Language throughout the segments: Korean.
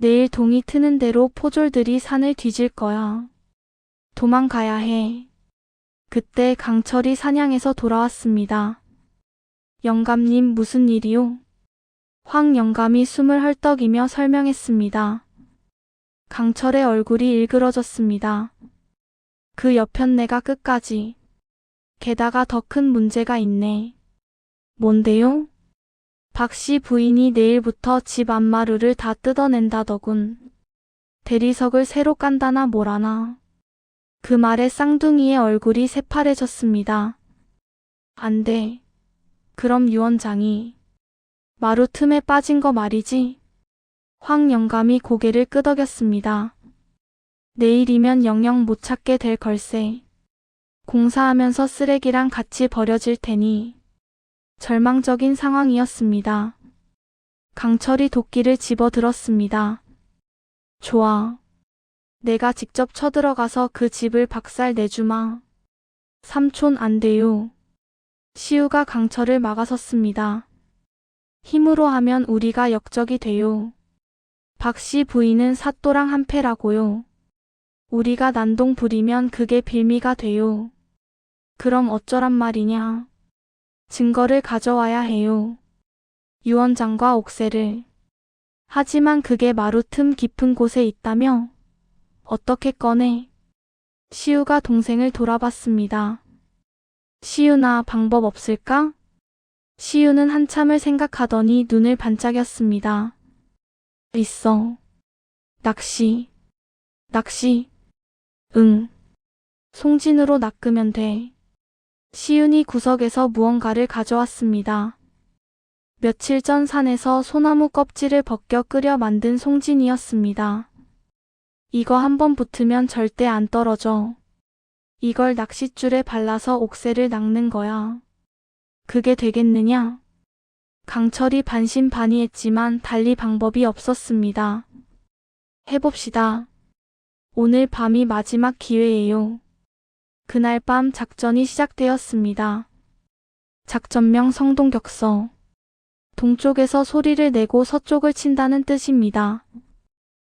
내일 동이 트는 대로 포졸들이 산을 뒤질 거야. 도망가야 해. 그때 강철이 사냥에서 돌아왔습니다. 영감님 무슨 일이요? 황 영감이 숨을 헐떡이며 설명했습니다. 강철의 얼굴이 일그러졌습니다. 그 여편네가 끝까지. 게다가 더 큰 문제가 있네. 뭔데요? 박씨 부인이 내일부터 집 안마루를 다 뜯어낸다더군. 대리석을 새로 깐다나 뭐라나. 그 말에 쌍둥이의 얼굴이 새파래졌습니다. 안 돼. 그럼 유원장이 마루 틈에 빠진 거 말이지. 황 영감이 고개를 끄덕였습니다. 내일이면 영영 못 찾게 될 걸세. 공사하면서 쓰레기랑 같이 버려질 테니. 절망적인 상황이었습니다. 강철이 도끼를 집어들었습니다. 좋아. 내가 직접 쳐들어가서 그 집을 박살 내주마. 삼촌 안 돼요. 시우가 강철을 막아섰습니다. 힘으로 하면 우리가 역적이 돼요. 박씨 부인은 사또랑 한패라고요. 우리가 난동 부리면 그게 빌미가 돼요. 그럼 어쩌란 말이냐. 증거를 가져와야 해요. 유원장과 옥새를. 하지만 그게 마루 틈 깊은 곳에 있다며? 어떻게 꺼내? 시우가 동생을 돌아봤습니다. 시우나 방법 없을까? 시우는 한참을 생각하더니 눈을 반짝였습니다. 있어. 낚시. 낚시. 응. 송진으로 낚으면 돼. 시윤이 구석에서 무언가를 가져왔습니다. 며칠 전 산에서 소나무 껍질을 벗겨 끓여 만든 송진이었습니다. 이거 한번 붙으면 절대 안 떨어져. 이걸 낚싯줄에 발라서 옥새를 낚는 거야. 그게 되겠느냐? 강철이 반신반의했지만 달리 방법이 없었습니다. 해봅시다. 오늘 밤이 마지막 기회예요. 그날 밤 작전이 시작되었습니다. 작전명 성동격서. 동쪽에서 소리를 내고 서쪽을 친다는 뜻입니다.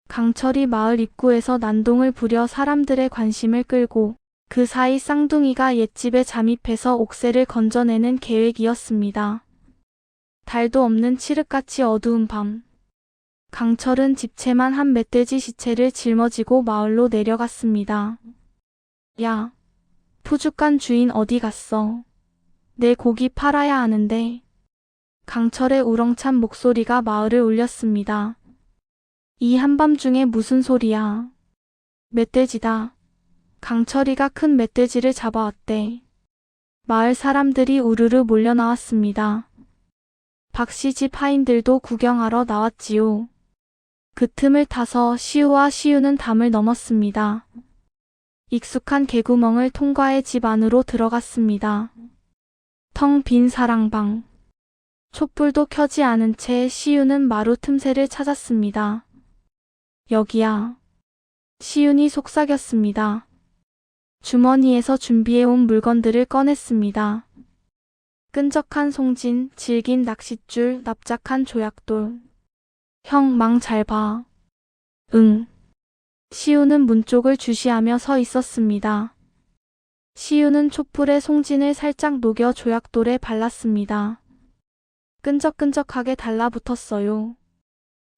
강철이 마을 입구에서 난동을 부려 사람들의 관심을 끌고 그 사이 쌍둥이가 옛집에 잠입해서 옥새를 건져내는 계획이었습니다. 달도 없는 칠흑같이 어두운 밤. 강철은 집채만 한 멧돼지 시체를 짊어지고 마을로 내려갔습니다. 야, 푸주간 주인 어디 갔어? 내 고기 팔아야 하는데. 강철의 우렁찬 목소리가 마을을 울렸습니다. 이 한밤중에 무슨 소리야? 멧돼지다. 강철이가 큰 멧돼지를 잡아왔대. 마을 사람들이 우르르 몰려 나왔습니다. 박씨 집 하인들도 구경하러 나왔지요. 그 틈을 타서 시우와 시우는 담을 넘었습니다. 익숙한 개구멍을 통과해 집 안으로 들어갔습니다. 텅 빈 사랑방. 촛불도 켜지 않은 채 시윤은 마루 틈새를 찾았습니다. 여기야. 시윤이 속삭였습니다. 주머니에서 준비해온 물건들을 꺼냈습니다. 끈적한 송진, 질긴 낚싯줄, 납작한 조약돌. 형, 망 잘 봐. 응. 시우는 문 쪽을 주시하며 서 있었습니다. 시우는 촛불에 송진을 살짝 녹여 조약돌에 발랐습니다. 끈적끈적하게 달라붙었어요.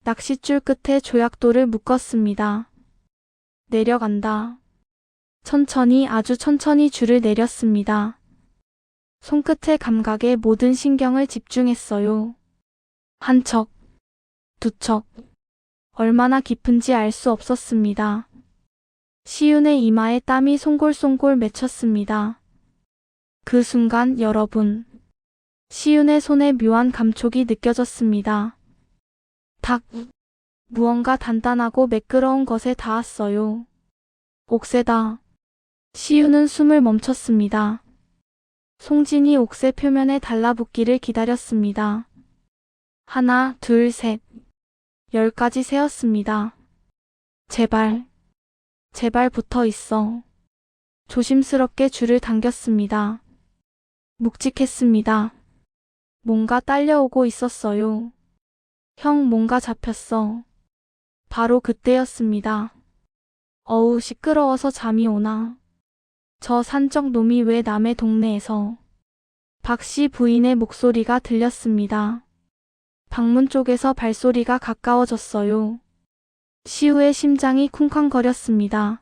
낚싯줄 끝에 조약돌을 묶었습니다. 내려간다. 천천히 아주 천천히 줄을 내렸습니다. 손끝의 감각에 모든 신경을 집중했어요. 한 척, 두 척. 얼마나 깊은지 알 수 없었습니다. 시윤의 이마에 땀이 송골송골 맺혔습니다. 그 순간 여러분, 시윤의 손에 묘한 감촉이 느껴졌습니다. 탁! 무언가 단단하고 매끄러운 것에 닿았어요. 옥새다. 시윤은 숨을 멈췄습니다. 송진이 옥새 표면에 달라붙기를 기다렸습니다. 하나, 둘, 셋. 10까지 세었습니다. 제발. 제발 붙어 있어. 조심스럽게 줄을 당겼습니다. 묵직했습니다. 뭔가 딸려오고 있었어요. 형, 뭔가 잡혔어. 바로 그때였습니다. 어우, 시끄러워서 잠이 오나. 저 산적 놈이 왜 남의 동네에서. 박 씨 부인의 목소리가 들렸습니다. 방문 쪽에서 발소리가 가까워졌어요. 시우의 심장이 쿵쾅거렸습니다.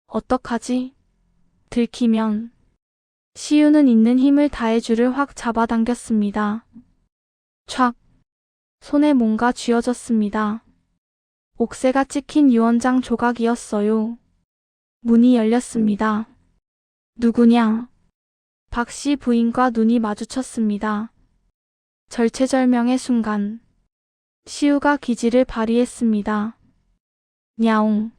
어떡하지? 들키면. 시우는 있는 힘을 다해 줄을 확 잡아당겼습니다. 촥! 손에 뭔가 쥐어졌습니다. 옥새가 찍힌 유언장 조각이었어요. 문이 열렸습니다. 누구냐? 박 씨 부인과 눈이 마주쳤습니다. 절체절명의 순간. 시우가 기지를 발휘했습니다. 냐옹.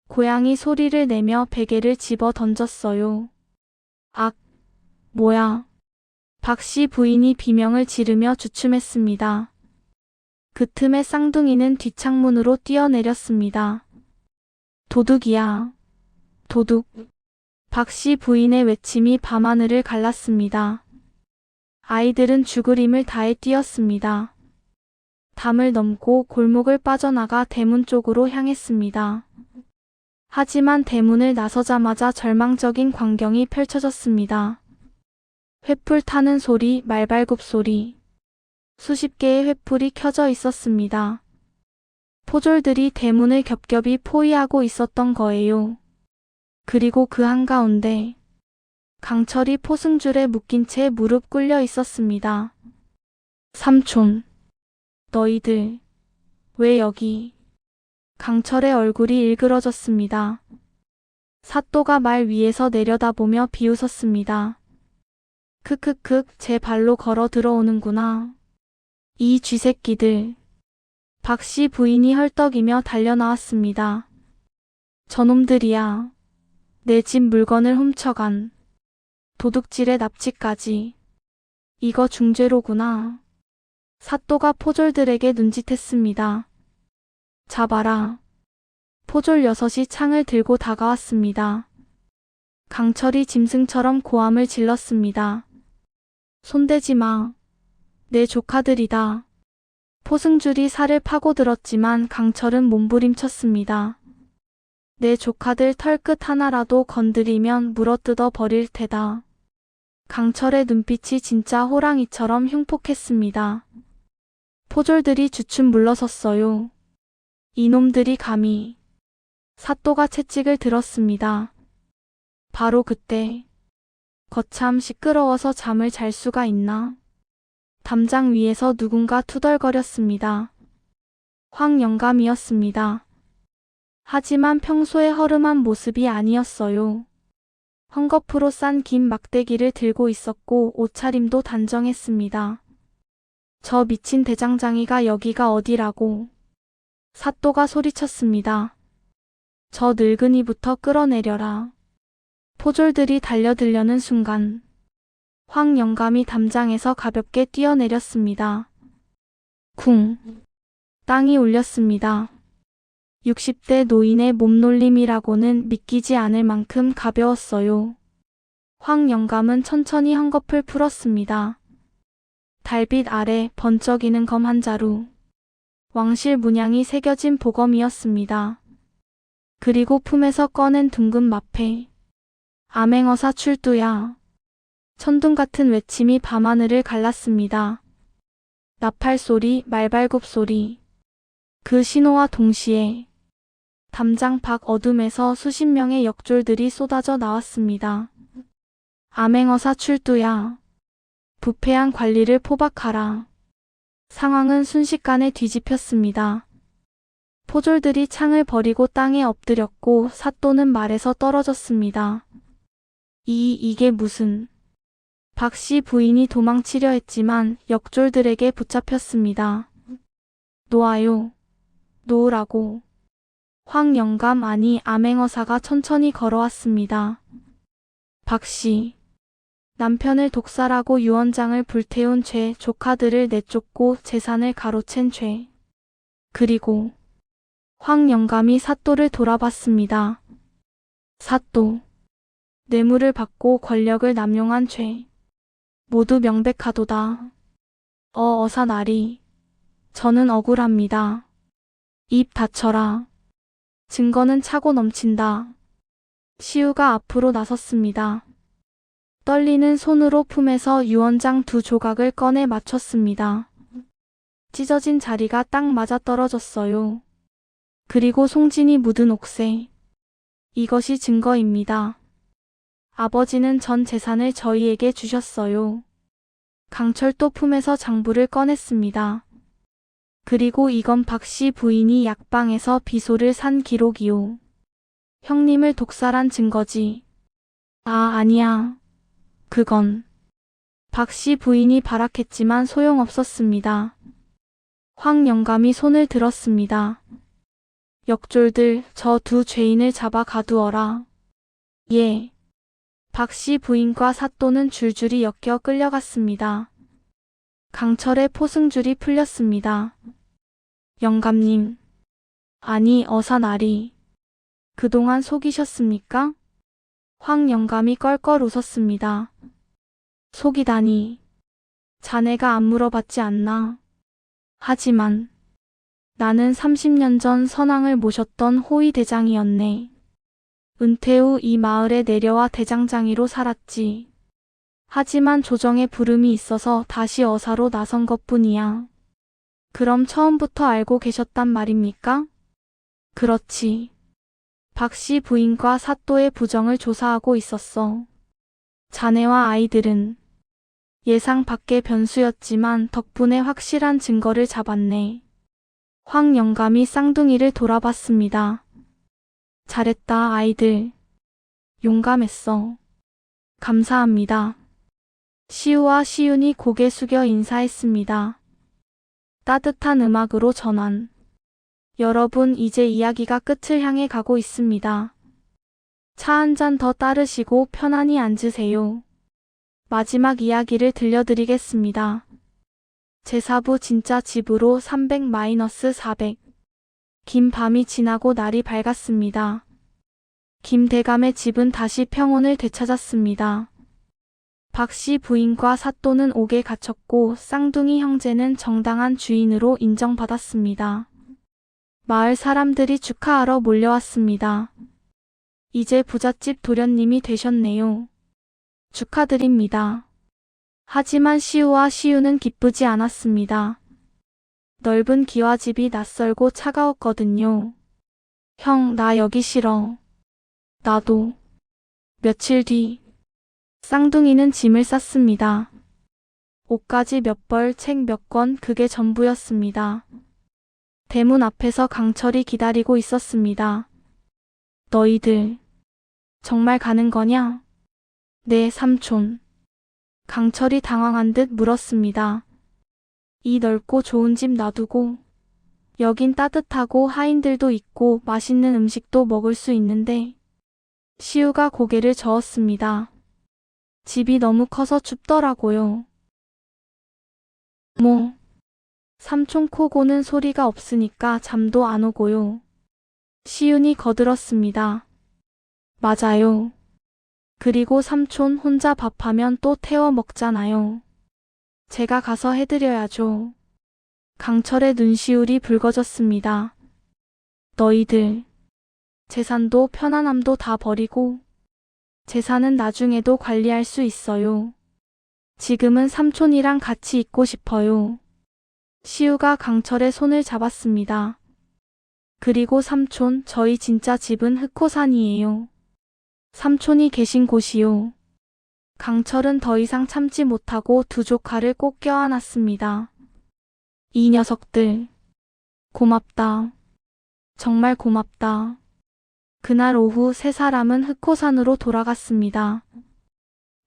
고양이 소리를 내며 베개를 집어 던졌어요. 악, 뭐야. 박 씨 부인이 비명을 지르며 주춤했습니다. 그 틈에 쌍둥이는 뒷창문으로 뛰어내렸습니다. 도둑이야. 도둑. 박 씨 부인의 외침이 밤하늘을 갈랐습니다. 아이들은 죽을 힘을 다해 뛰었습니다. 담을 넘고 골목을 빠져나가 대문 쪽으로 향했습니다. 하지만 대문을 나서자마자 절망적인 광경이 펼쳐졌습니다. 횃불 타는 소리, 말발굽 소리. 수십 개의 횃불이 켜져 있었습니다. 포졸들이 대문을 겹겹이 포위하고 있었던 거예요. 그리고 그 한가운데 강철이 포승줄에 묶인 채 무릎 꿇려 있었습니다. 삼촌, 너희들 왜 여기? 강철의 얼굴이 일그러졌습니다. 사또가 말 위에서 내려다보며 비웃었습니다. 크크크, 제 발로 걸어 들어오는구나. 이 쥐새끼들. 박 씨 부인이 헐떡이며 달려나왔습니다. 저놈들이야. 내 집 물건을 훔쳐간. 도둑질에 납치까지. 이거 중죄로구나. 사또가 포졸들에게 눈짓했습니다. 잡아라. 포졸 6이 창을 들고 다가왔습니다. 강철이 짐승처럼 고함을 질렀습니다. 손대지 마. 내 조카들이다. 포승줄이 살을 파고들었지만 강철은 몸부림쳤습니다. 내 조카들 털끝 하나라도 건드리면 물어뜯어 버릴 테다. 강철의 눈빛이 진짜 호랑이처럼 흉폭했습니다. 포졸들이 주춤 물러섰어요. 이놈들이 감히. 사또가 채찍을 들었습니다. 바로 그때. 거참 시끄러워서 잠을 잘 수가 있나? 담장 위에서 누군가 투덜거렸습니다. 황 영감이었습니다. 하지만 평소의 허름한 모습이 아니었어요. 헝겊으로 싼 긴 막대기를 들고 있었고 옷차림도 단정했습니다. 저 미친 대장장이가 여기가 어디라고. 사또가 소리쳤습니다. 저 늙은이부터 끌어내려라. 포졸들이 달려들려는 순간 황 영감이 담장에서 가볍게 뛰어내렸습니다. 쿵. 땅이 울렸습니다. 60대 노인의 몸놀림이라고는 믿기지 않을 만큼 가벼웠어요. 황 영감은 천천히 헝겊을 풀었습니다. 달빛 아래 번쩍이는 검 한 자루. 왕실 문양이 새겨진 보검이었습니다. 그리고 품에서 꺼낸 둥근 마패. 암행어사 출두야. 천둥 같은 외침이 밤하늘을 갈랐습니다. 나팔 소리, 말발굽 소리. 그 신호와 동시에 담장 밖 어둠에서 수십 명의 역졸들이 쏟아져 나왔습니다. 암행어사 출두야. 부패한 관리를 포박하라. 상황은 순식간에 뒤집혔습니다. 포졸들이 창을 버리고 땅에 엎드렸고 사또는 말에서 떨어졌습니다. 이게 무슨. 박 씨 부인이 도망치려 했지만 역졸들에게 붙잡혔습니다. 놓아요. 놓으라고. 황 영감 아니 암행어사가 천천히 걸어왔습니다. 박 씨. 남편을 독살하고 유언장을 불태운 죄, 조카들을 내쫓고 재산을 가로챈 죄. 그리고 황 영감이 사또를 돌아봤습니다. 사또. 뇌물을 받고 권력을 남용한 죄. 모두 명백하도다. 어사나리. 저는 억울합니다. 입 닫혀라. 증거는 차고 넘친다. 시우가 앞으로 나섰습니다. 떨리는 손으로 품에서 유언장 2조각을 꺼내 맞췄습니다. 찢어진 자리가 딱 맞아 떨어졌어요. 그리고 송진이 묻은 옥새. 이것이 증거입니다. 아버지는 전 재산을 저희에게 주셨어요. 강철도 품에서 장부를 꺼냈습니다. 그리고 이건 박씨 부인이 약방에서 비소를 산 기록이요. 형님을 독살한 증거지. 아니야. 그건 박씨 부인이 발악했지만 소용없었습니다. 황 영감이 손을 들었습니다. 역졸들, 저 2 죄인을 잡아 가두어라. 예. 박씨 부인과 사또는 줄줄이 엮여 끌려갔습니다. 강철의 포승줄이 풀렸습니다. 영감님. 아니, 어사나리. 그동안 속이셨습니까? 황 영감이 껄껄 웃었습니다. 속이다니. 자네가 안 물어봤지 않나. 하지만 나는 30년 전 선왕을 모셨던 호위 대장이었네. 은퇴 후 이 마을에 내려와 대장장이로 살았지. 하지만 조정에 부름이 있어서 다시 어사로 나선 것뿐이야. 그럼 처음부터 알고 계셨단 말입니까? 그렇지. 박씨 부인과 사또의 부정을 조사하고 있었어. 자네와 아이들은 예상 밖의 변수였지만 덕분에 확실한 증거를 잡았네. 황 영감이 쌍둥이를 돌아봤습니다. 잘했다, 아이들. 용감했어. 감사합니다. 시우와 시윤이 고개 숙여 인사했습니다. 따뜻한 음악으로 전환. 여러분, 이제 이야기가 끝을 향해 가고 있습니다. 차 한 잔 더 따르시고 편안히 앉으세요. 마지막 이야기를 들려드리겠습니다. 제4부 진짜 집으로 300-400. 긴 밤이 지나고 날이 밝았습니다. 김대감의 집은 다시 평온을 되찾았습니다. 박씨 부인과 사또는 옥에 갇혔고 쌍둥이 형제는 정당한 주인으로 인정받았습니다. 마을 사람들이 축하하러 몰려왔습니다. 이제 부잣집 도련님이 되셨네요. 축하드립니다. 하지만 시우와 시윤은 기쁘지 않았습니다. 넓은 기와집이 낯설고 차가웠거든요. 형, 나 여기 싫어. 나도. 며칠 뒤 쌍둥이는 짐을 쌌습니다. 옷가지 몇 벌, 책 몇 권, 그게 전부였습니다. 대문 앞에서 강철이 기다리고 있었습니다. 너희들 정말 가는 거냐? 네, 삼촌. 강철이 당황한 듯 물었습니다. 이 넓고 좋은 집 놔두고 여긴 따뜻하고 하인들도 있고 맛있는 음식도 먹을 수 있는데. 시우가 고개를 저었습니다. 집이 너무 커서 춥더라고요. 뭐, 삼촌 코 고는 소리가 없으니까 잠도 안 오고요. 시윤이 거들었습니다. 맞아요. 그리고 삼촌 혼자 밥하면 또 태워 먹잖아요. 제가 가서 해드려야죠. 강철의 눈시울이 붉어졌습니다. 너희들, 재산도 편안함도 다 버리고 재산은 나중에도 관리할 수 있어요. 지금은 삼촌이랑 같이 있고 싶어요. 시우가 강철의 손을 잡았습니다. 그리고 삼촌, 저희 진짜 집은 흑호산이에요. 삼촌이 계신 곳이요. 강철은 더 이상 참지 못하고 2 조카를 꼭 껴안았습니다. 이 녀석들. 고맙다. 정말 고맙다. 그날 오후 3사람은 흑호산으로 돌아갔습니다.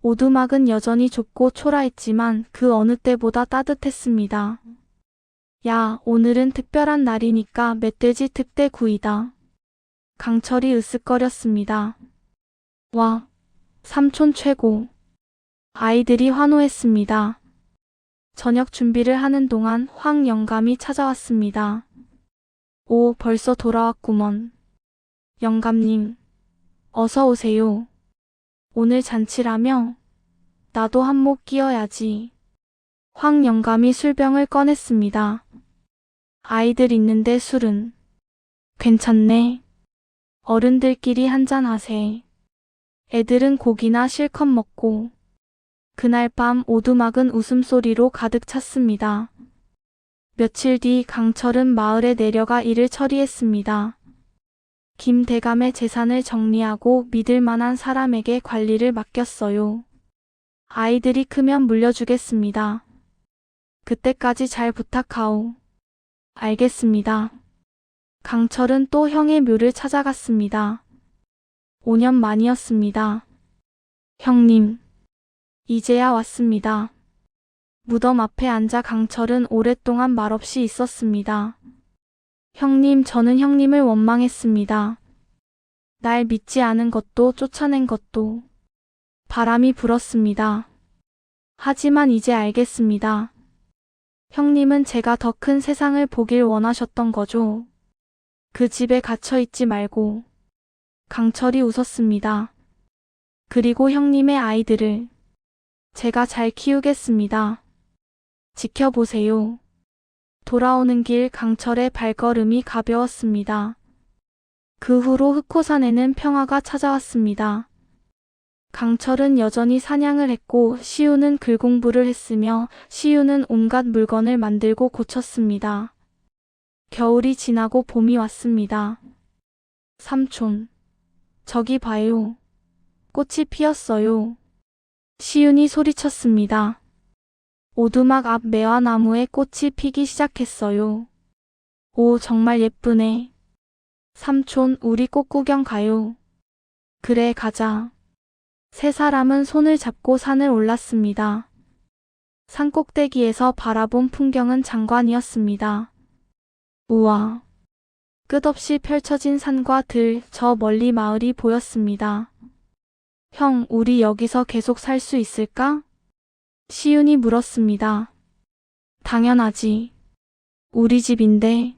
오두막은 여전히 좁고 초라했지만 그 어느 때보다 따뜻했습니다. 야, 오늘은 특별한 날이니까 멧돼지 특대 구이다. 강철이 으쓱거렸습니다. 와, 삼촌 최고. 아이들이 환호했습니다. 저녁 준비를 하는 동안 황 영감이 찾아왔습니다. 오, 벌써 돌아왔구먼. 영감님, 어서 오세요. 오늘 잔치라며? 나도 한몫 끼어야지. 황 영감이 술병을 꺼냈습니다. 아이들 있는데 술은 괜찮네. 어른들끼리 한잔하세. 애들은 고기나 실컷 먹고. 그날 밤 오두막은 웃음소리로 가득 찼습니다. 며칠 뒤 강철은 마을에 내려가 일을 처리했습니다. 김 대감의 재산을 정리하고 믿을 만한 사람에게 관리를 맡겼어요. 아이들이 크면 물려주겠습니다. 그때까지 잘 부탁하오. 알겠습니다. 강철은 또 형의 묘를 찾아갔습니다. 5년 만이었습니다. 형님, 이제야 왔습니다. 무덤 앞에 앉아 강철은 오랫동안 말없이 있었습니다. 형님, 저는 형님을 원망했습니다. 날 믿지 않은 것도 쫓아낸 것도 바람이 불었습니다. 하지만 이제 알겠습니다. 형님은 제가 더 큰 세상을 보길 원하셨던 거죠. 그 집에 갇혀 있지 말고. 강철이 웃었습니다. 그리고 형님의 아이들을 제가 잘 키우겠습니다. 지켜보세요. 돌아오는 길 강철의 발걸음이 가벼웠습니다. 그 후로 흑호산에는 평화가 찾아왔습니다. 강철은 여전히 사냥을 했고 시우는 글 공부를 했으며 시우는 온갖 물건을 만들고 고쳤습니다. 겨울이 지나고 봄이 왔습니다. 삼촌, 저기 봐요. 꽃이 피었어요. 시윤이 소리쳤습니다. 오두막 앞 매화나무에 꽃이 피기 시작했어요. 오, 정말 예쁘네. 삼촌, 우리 꽃 구경 가요. 그래, 가자. 세 사람은 손을 잡고 산을 올랐습니다. 산 꼭대기에서 바라본 풍경은 장관이었습니다. 우와. 끝없이 펼쳐진 산과 들, 저 멀리 마을이 보였습니다. 형, 우리 여기서 계속 살 수 있을까? 시윤이 물었습니다. 당연하지. 우리 집인데.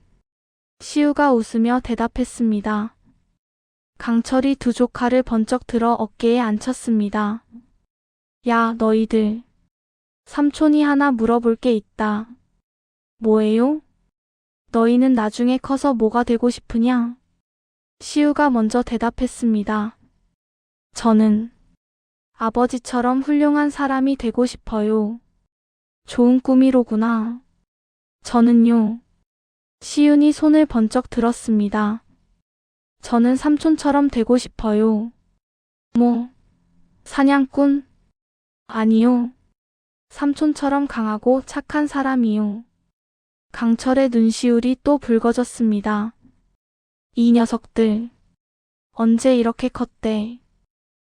시우가 웃으며 대답했습니다. 강철이 두 조카를 번쩍 들어 어깨에 앉혔습니다. 야, 너희들. 삼촌이 하나 물어볼 게 있다. 뭐예요? 너희는 나중에 커서 뭐가 되고 싶으냐? 시우가 먼저 대답했습니다. 저는 아버지처럼 훌륭한 사람이 되고 싶어요. 좋은 꿈이로구나. 저는요. 시윤이 손을 번쩍 들었습니다. 저는 삼촌처럼 되고 싶어요. 뭐, 사냥꾼? 아니요. 삼촌처럼 강하고 착한 사람이요. 강철의 눈시울이 또 붉어졌습니다. 이 녀석들. 언제 이렇게 컸대?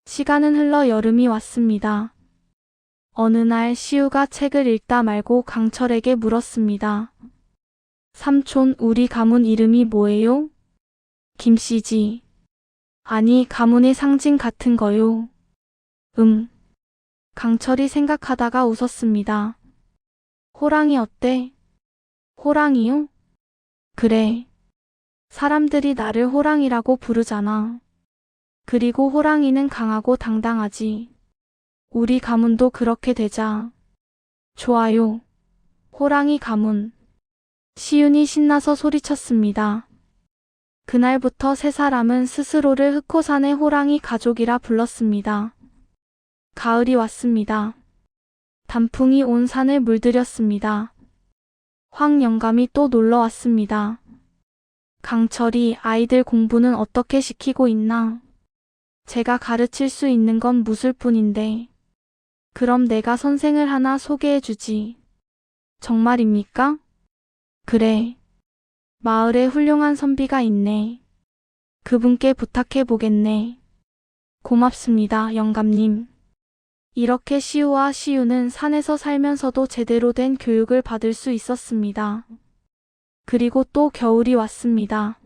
시간은 흘러 여름이 왔습니다. 어느 날 시우가 책을 읽다 말고 강철에게 물었습니다. 삼촌, 우리 가문 이름이 뭐예요? 김씨지. 아니, 가문의 상징 같은 거요. 강철이 생각하다가 웃었습니다. 호랑이 어때? 호랑이요? 그래. 사람들이 나를 호랑이라고 부르잖아. 그리고 호랑이는 강하고 당당하지. 우리 가문도 그렇게 되자. 좋아요. 호랑이 가문. 시윤이 신나서 소리쳤습니다. 그날부터 세 사람은 스스로를 흑호산의 호랑이 가족이라 불렀습니다. 가을이 왔습니다. 단풍이 온 산을 물들였습니다. 황 영감이 또 놀러 왔습니다. 강철이 아이들 공부는 어떻게 시키고 있나? 제가 가르칠 수 있는 건 무술뿐인데. 그럼 내가 선생을 하나 소개해 주지. 정말입니까? 그래. 마을에 훌륭한 선비가 있네. 그분께 부탁해 보겠네. 고맙습니다, 영감님. 이렇게 시우와 시유는 산에서 살면서도 제대로 된 교육을 받을 수 있었습니다. 그리고 또 겨울이 왔습니다.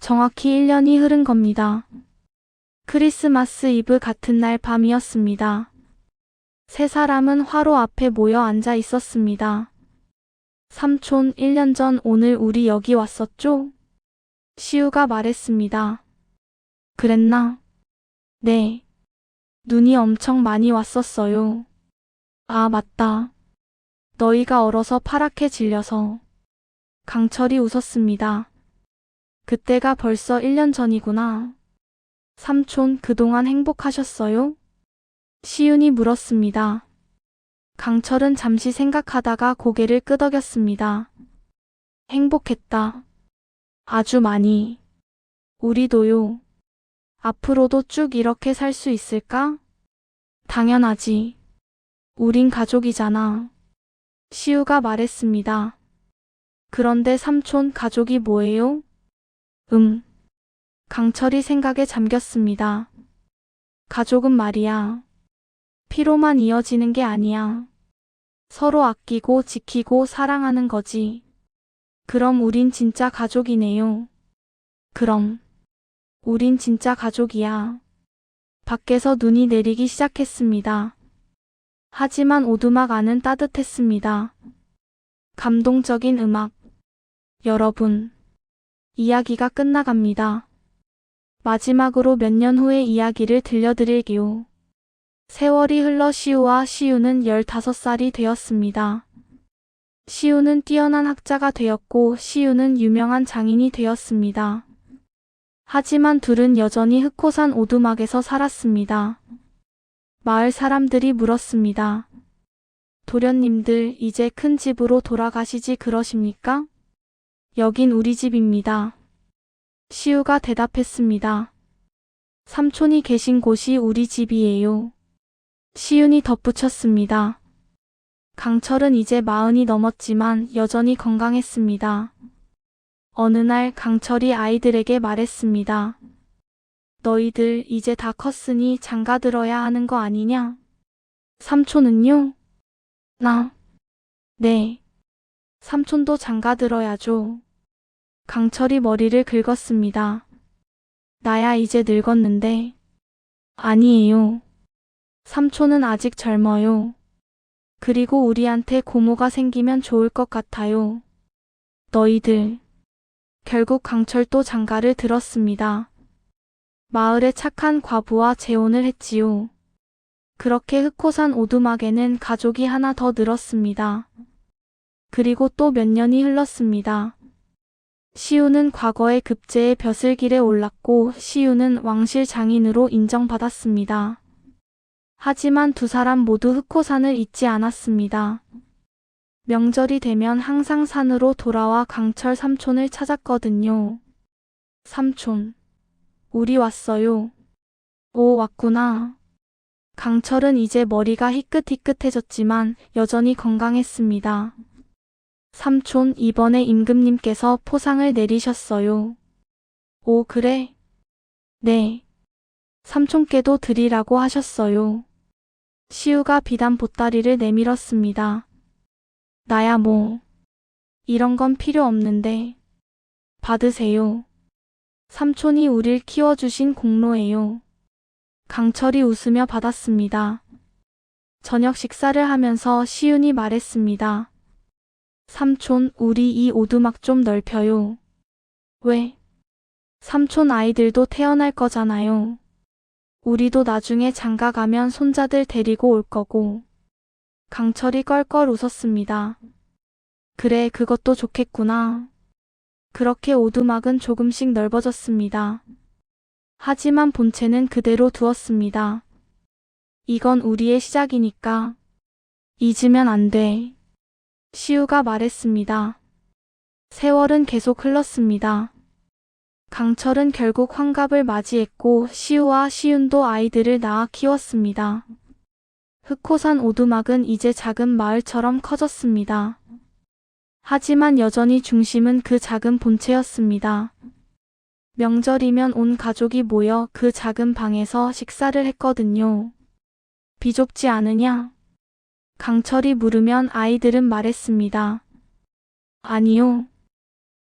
정확히 1년이 흐른 겁니다. 크리스마스 이브 같은 날 밤이었습니다. 세 사람은 화로 앞에 모여 앉아 있었습니다. 삼촌, 1년 전 오늘 우리 여기 왔었죠? 시우가 말했습니다. 그랬나? 네. 눈이 엄청 많이 왔었어요. 아, 맞다. 너희가 얼어서 파랗게 질려서. 강철이 웃었습니다. 그때가 벌써 1년 전이구나. 삼촌, 그동안 행복하셨어요? 시윤이 물었습니다. 강철은 잠시 생각하다가 고개를 끄덕였습니다. 행복했다. 아주 많이. 우리도요. 앞으로도 쭉 이렇게 살 수 있을까? 당연하지. 우린 가족이잖아. 시우가 말했습니다. 그런데 삼촌, 가족이 뭐예요? 강철이 생각에 잠겼습니다. 가족은 말이야. 피로만 이어지는 게 아니야. 서로 아끼고 지키고 사랑하는 거지. 그럼 우린 진짜 가족이네요. 그럼 우린 진짜 가족이야. 밖에서 눈이 내리기 시작했습니다. 하지만 오두막 안은 따뜻했습니다. 감동적인 음악. 여러분, 이야기가 끝나갑니다. 마지막으로 몇 년 후의 이야기를 들려드릴게요. 세월이 흘러 시우와 시우는 15살이 되었습니다. 시우는 뛰어난 학자가 되었고 시우는 유명한 장인이 되었습니다. 하지만 둘은 여전히 흑호산 오두막에서 살았습니다. 마을 사람들이 물었습니다. 도련님들, 이제 큰 집으로 돌아가시지 그러십니까? 여긴 우리 집입니다. 시우가 대답했습니다. 삼촌이 계신 곳이 우리 집이에요. 시윤이 덧붙였습니다. 강철은 이제 40이 넘었지만 여전히 건강했습니다. 어느 날 강철이 아이들에게 말했습니다. 너희들 이제 다 컸으니 장가들어야 하는 거 아니냐? 삼촌은요? 네. 삼촌도 장가들어야죠. 강철이 머리를 긁었습니다. 나야 이제 늙었는데. 아니에요. 삼촌은 아직 젊어요. 그리고 우리한테 고모가 생기면 좋을 것 같아요. 너희들. 결국 강철도 장가를 들었습니다. 마을에 착한 과부와 재혼을 했지요. 그렇게 흑호산 오두막에는 가족이 하나 더 늘었습니다. 그리고 또 몇 년이 흘렀습니다. 시우는 과거의 급제의 벼슬길에 올랐고 시우는 왕실 장인으로 인정받았습니다. 하지만 두 사람 모두 흑호산을 잊지 않았습니다. 명절이 되면 항상 산으로 돌아와 강철 삼촌을 찾았거든요. 삼촌, 우리 왔어요. 오, 왔구나. 강철은 이제 머리가 희끗희끗해졌지만 여전히 건강했습니다. 삼촌, 이번에 임금님께서 포상을 내리셨어요. 오, 그래? 네. 삼촌께도 드리라고 하셨어요. 시우가 비단 보따리를 내밀었습니다. 나야 뭐. 이런 건 필요 없는데. 받으세요. 삼촌이 우릴 키워주신 공로예요. 강철이 웃으며 받았습니다. 저녁 식사를 하면서 시윤이 말했습니다. 삼촌, 우리 이 오두막 좀 넓혀요. 왜? 삼촌 아이들도 태어날 거잖아요. 우리도 나중에 장가 가면 손자들 데리고 올 거고. 강철이 껄껄 웃었습니다. 그래, 그것도 좋겠구나. 그렇게 오두막은 조금씩 넓어졌습니다. 하지만 본체는 그대로 두었습니다. 이건 우리의 시작이니까 잊으면 안 돼. 시우가 말했습니다. 세월은 계속 흘렀습니다. 강철은 결국 환갑을 맞이했고 시우와 시윤도 아이들을 낳아 키웠습니다. 흑호산 오두막은 이제 작은 마을처럼 커졌습니다. 하지만 여전히 중심은 그 작은 본체였습니다. 명절이면 온 가족이 모여 그 작은 방에서 식사를 했거든요. 비좁지 않으냐? 강철이 물으면 아이들은 말했습니다. 아니요.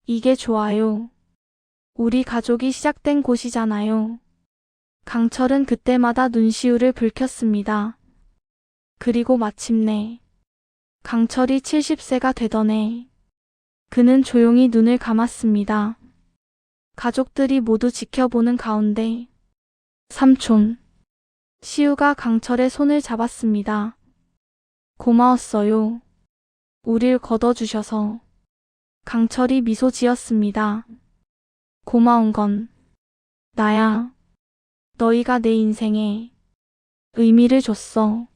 이게 좋아요. 우리 가족이 시작된 곳이잖아요. 강철은 그때마다 눈시울을 붉혔습니다. 그리고 마침내 강철이 70세가 되던 그는 조용히 눈을 감았습니다. 가족들이 모두 지켜보는 가운데 삼촌. 시우가 강철의 손을 잡았습니다. 고마웠어요. 우릴 걷어주셔서. 강철이 미소 지었습니다. 고마운 건 나야. 너희가 내 인생에 의미를 줬어.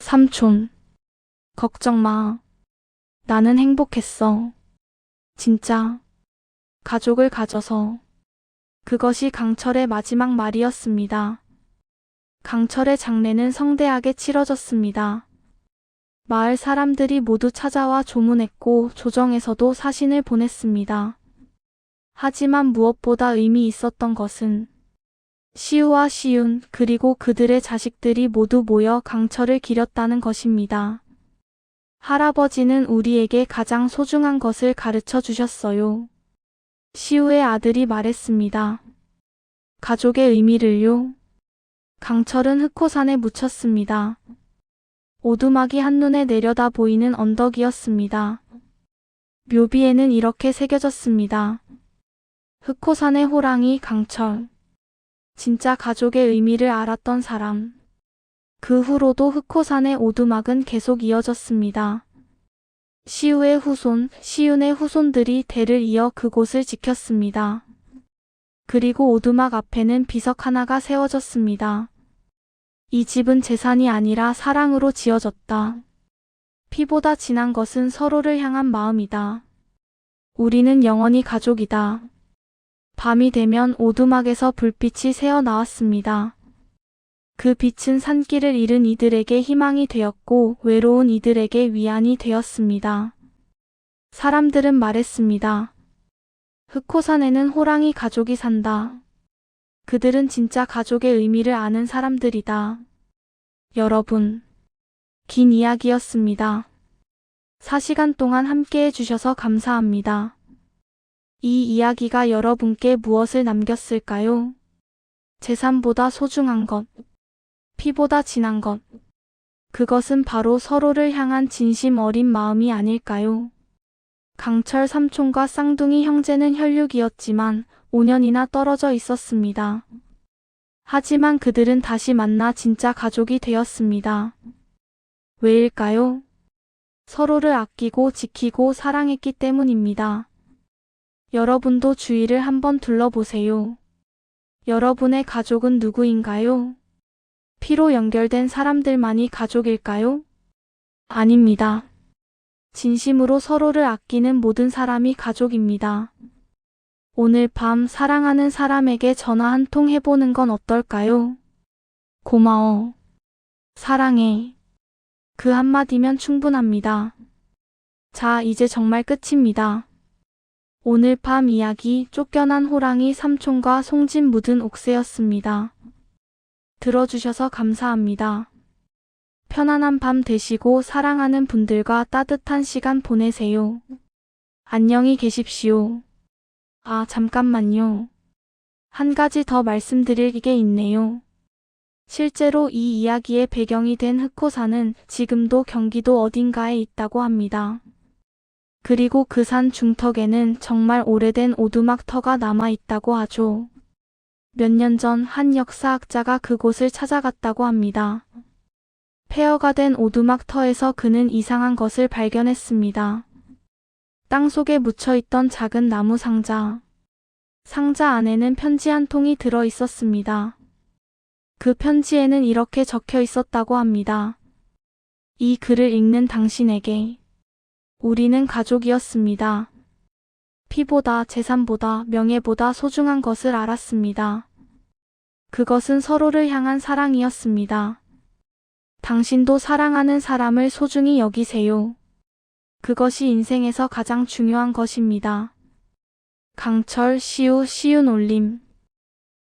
삼촌, 걱정 마. 나는 행복했어. 진짜. 가족을 가져서. 그것이 강철의 마지막 말이었습니다. 강철의 장례는 성대하게 치러졌습니다. 마을 사람들이 모두 찾아와 조문했고 조정에서도 사신을 보냈습니다. 하지만 무엇보다 의미 있었던 것은 시우와 시윤 그리고 그들의 자식들이 모두 모여 강철을 기렸다는 것입니다. 할아버지는 우리에게 가장 소중한 것을 가르쳐 주셨어요. 시우의 아들이 말했습니다. 가족의 의미를요. 강철은 흑호산에 묻혔습니다. 오두막이 한눈에 내려다 보이는 언덕이었습니다. 묘비에는 이렇게 새겨졌습니다. 흑호산의 호랑이 강철. 진짜 가족의 의미를 알았던 사람. 그 후로도 흑호산의 오두막은 계속 이어졌습니다. 시우의 후손, 시윤의 후손들이 대를 이어 그곳을 지켰습니다. 그리고 오두막 앞에는 비석 하나가 세워졌습니다. 이 집은 재산이 아니라 사랑으로 지어졌다. 피보다 진한 것은 서로를 향한 마음이다. 우리는 영원히 가족이다. 밤이 되면 오두막에서 불빛이 새어 나왔습니다. 그 빛은 산길을 잃은 이들에게 희망이 되었고 외로운 이들에게 위안이 되었습니다. 사람들은 말했습니다. 흑호산에는 호랑이 가족이 산다. 그들은 진짜 가족의 의미를 아는 사람들이다. 여러분, 긴 이야기였습니다. 4시간 동안 함께 해주셔서 감사합니다. 이 이야기가 여러분께 무엇을 남겼을까요? 재산보다 소중한 것, 피보다 진한 것. 그것은 바로 서로를 향한 진심 어린 마음이 아닐까요? 강철 삼촌과 쌍둥이 형제는 혈육이었지만 5년이나 떨어져 있었습니다. 하지만 그들은 다시 만나 진짜 가족이 되었습니다. 왜일까요? 서로를 아끼고 지키고 사랑했기 때문입니다. 여러분도 주위를 한번 둘러보세요. 여러분의 가족은 누구인가요? 피로 연결된 사람들만이 가족일까요? 아닙니다. 진심으로 서로를 아끼는 모든 사람이 가족입니다. 오늘 밤 사랑하는 사람에게 전화 한 통 해보는 건 어떨까요? 고마워. 사랑해. 그 한마디면 충분합니다. 자, 이제 정말 끝입니다. 오늘 밤 이야기 쫓겨난 호랑이 삼촌과 송진 묻은 옥새였습니다. 들어주셔서 감사합니다. 편안한 밤 되시고 사랑하는 분들과 따뜻한 시간 보내세요. 안녕히 계십시오. 아, 잠깐만요. 한 가지 더 말씀드릴 게 있네요. 실제로 이 이야기의 배경이 된 흑호산은 지금도 경기도 어딘가에 있다고 합니다. 그리고 그 산 중턱에는 정말 오래된 오두막터가 남아 있다고 하죠. 몇 년 전 한 역사학자가 그곳을 찾아갔다고 합니다. 폐허가 된 오두막터에서 그는 이상한 것을 발견했습니다. 땅속에 묻혀있던 작은 나무 상자. 상자 안에는 편지 한 통이 들어 있었습니다. 그 편지에는 이렇게 적혀 있었다고 합니다. 이 글을 읽는 당신에게 우리는 가족이었습니다. 피보다 재산보다 명예보다 소중한 것을 알았습니다. 그것은 서로를 향한 사랑이었습니다. 당신도 사랑하는 사람을 소중히 여기세요. 그것이 인생에서 가장 중요한 것입니다. 강철, 시우, 시윤 올림.